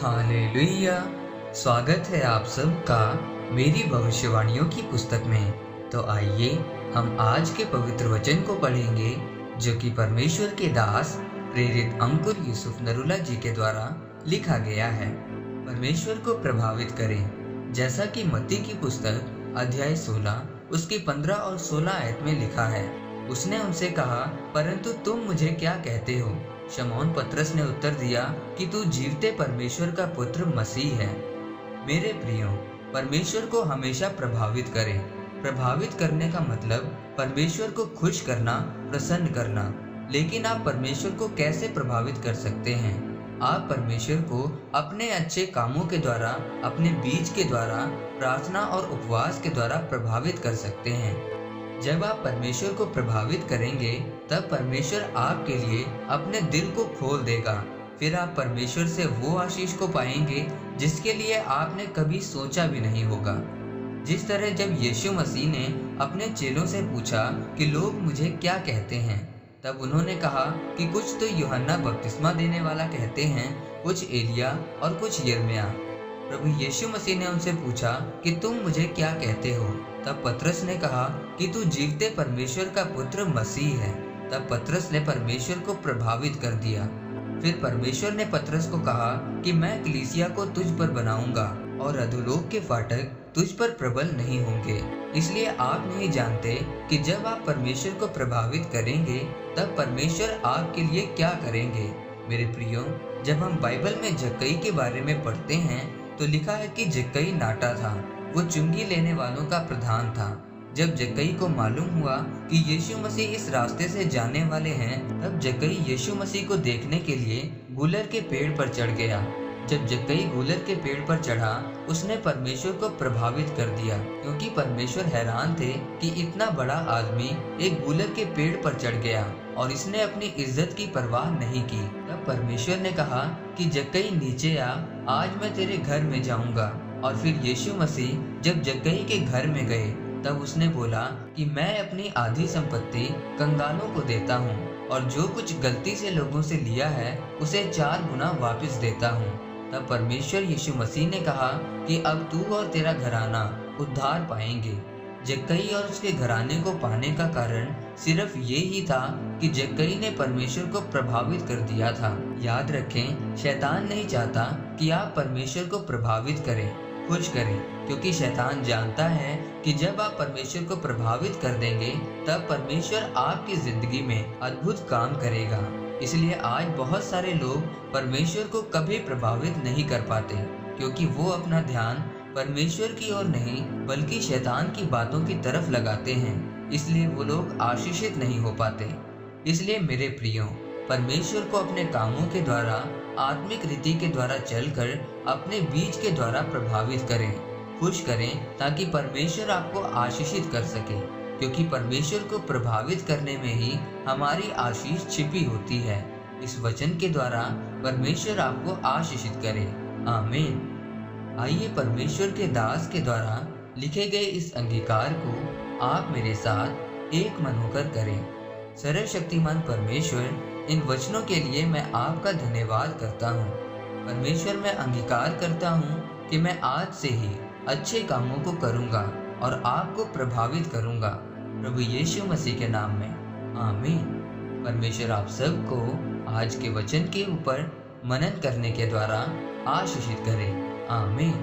Hallelujah. स्वागत है आप सबका मेरी भविष्यवाणियों की पुस्तक में। तो आइए हम आज के पवित्र वचन को पढ़ेंगे जो कि परमेश्वर के दास प्रेरित अंकुर यूसुफ नरूला जी के द्वारा लिखा गया है। परमेश्वर को प्रभावित करें, जैसा कि मत्ती की पुस्तक अध्याय 16 उसकी 15 और 16 आयत में लिखा है। उसने उनसे कहा, परंतु तुम मुझे क्या कहते हो? शमौन पतरस ने उत्तर दिया कि तू जीवते परमेश्वर का पुत्र मसीह है। मेरे प्रियो, परमेश्वर को हमेशा प्रभावित करें। प्रभावित करने का मतलब परमेश्वर को खुश करना, प्रसन्न करना। लेकिन आप परमेश्वर को कैसे प्रभावित कर सकते हैं? आप परमेश्वर को अपने अच्छे कामों के द्वारा, अपने बीज के द्वारा, प्रार्थना और उपवास के द्वारा प्रभावित कर सकते हैं। जब आप परमेश्वर को प्रभावित करेंगे तब परमेश्वर आपके लिए अपने दिल को खोल देगा। फिर आप परमेश्वर से वो आशीष को पाएंगे जिसके लिए आपने कभी सोचा भी नहीं होगा। जिस तरह जब यीशु मसीह ने अपने चेलों से पूछा कि लोग मुझे क्या कहते हैं, तब उन्होंने कहा कि कुछ तो यूहन्ना बपतिस्मा देने वाला कहते हैं, कुछ एलिया और कुछ यिर्मयाह। प्रभु यीशु मसीह ने उनसे पूछा कि तुम मुझे क्या कहते हो? तब पतरस ने कहा कि तू जीवते परमेश्वर का पुत्र मसीह है। तब पतरस ने परमेश्वर को प्रभावित कर दिया। फिर परमेश्वर ने पतरस को कहा कि मैं कलीसिया को तुझ पर बनाऊंगा और अधोलोक के फाटक तुझ पर प्रबल नहीं होंगे। इसलिए आप नहीं जानते कि जब आप परमेश्वर को प्रभावित करेंगे तब परमेश्वर आपके लिए क्या करेंगे। मेरे प्रियो, जब हम बाइबल में जक्कई के बारे में पढ़ते हैं तो लिखा है कि जक्कई नाटा था, वो चुंगी लेने वालों का प्रधान था। जब जक्कई को मालूम हुआ कि यीशु मसीह इस रास्ते से जाने वाले हैं, तब जक्कई यीशु मसीह को देखने के लिए गूलर के पेड़ पर चढ़ गया। जब जक्कई गूलर के पेड़ पर चढ़ा, उसने परमेश्वर को प्रभावित कर दिया, क्योंकि परमेश्वर हैरान थे कि इतना बड़ा आदमी एक गूलर के पेड़ पर चढ़ गया और इसने अपनी इज्जत की परवाह नहीं की। तब परमेश्वर ने कहा कि जक्कई नीचे आ, आज मैं तेरे घर में जाऊंगा। और फिर यीशु मसीह जब जक्कई के घर में गए तब उसने बोला कि मैं अपनी आधी संपत्ति कंगालों को देता हूँ और जो कुछ गलती से लोगों से लिया है उसे 4 गुना वापस देता हूँ। तब परमेश्वर यीशु मसीह ने कहा कि अब तू और तेरा घराना उद्धार पाएंगे। जक्कई और उसके घराने को पाने का कारण सिर्फ ये ही था कि जक्कई ने परमेश्वर को प्रभावित कर दिया था। याद रखें, शैतान नहीं चाहता कि आप परमेश्वर को प्रभावित करें, खुश करें, क्योंकि शैतान जानता है कि जब आप परमेश्वर को प्रभावित कर देंगे तब परमेश्वर आपकी जिंदगी में अद्भुत काम करेगा। इसलिए आज बहुत सारे लोग परमेश्वर को कभी प्रभावित नहीं कर पाते, क्योंकि वो अपना ध्यान परमेश्वर की ओर नहीं बल्कि शैतान की बातों की तरफ लगाते हैं। इसलिए वो लोग आशीषित नहीं हो पाते। इसलिए मेरे प्रियो, परमेश्वर को अपने कामों के द्वारा, आत्मिक रीति के द्वारा चलकर अपने बीज के द्वारा प्रभावित करें, खुश करें, ताकि परमेश्वर आपको आशीषित कर सके, क्योंकि परमेश्वर को प्रभावित करने में ही हमारी आशीष छिपी होती है। इस वचन के द्वारा परमेश्वर आपको आशीषित करे। आमीन। आइए परमेश्वर के दास के द्वारा लिखे गए इस अंगीकार को आप मेरे साथ एक मन होकर करें। सर्वशक्तिमान परमेश्वर, इन वचनों के लिए मैं आपका धन्यवाद करता हूँ। परमेश्वर, मैं अंगीकार करता हूँ कि मैं आज से ही अच्छे कामों को करूँगा और आपको प्रभावित करूँगा, प्रभु यीशु मसीह के नाम में। आमीन। परमेश्वर आप सबको आज के वचन के ऊपर मनन करने के द्वारा आशीषित करे। आमीन।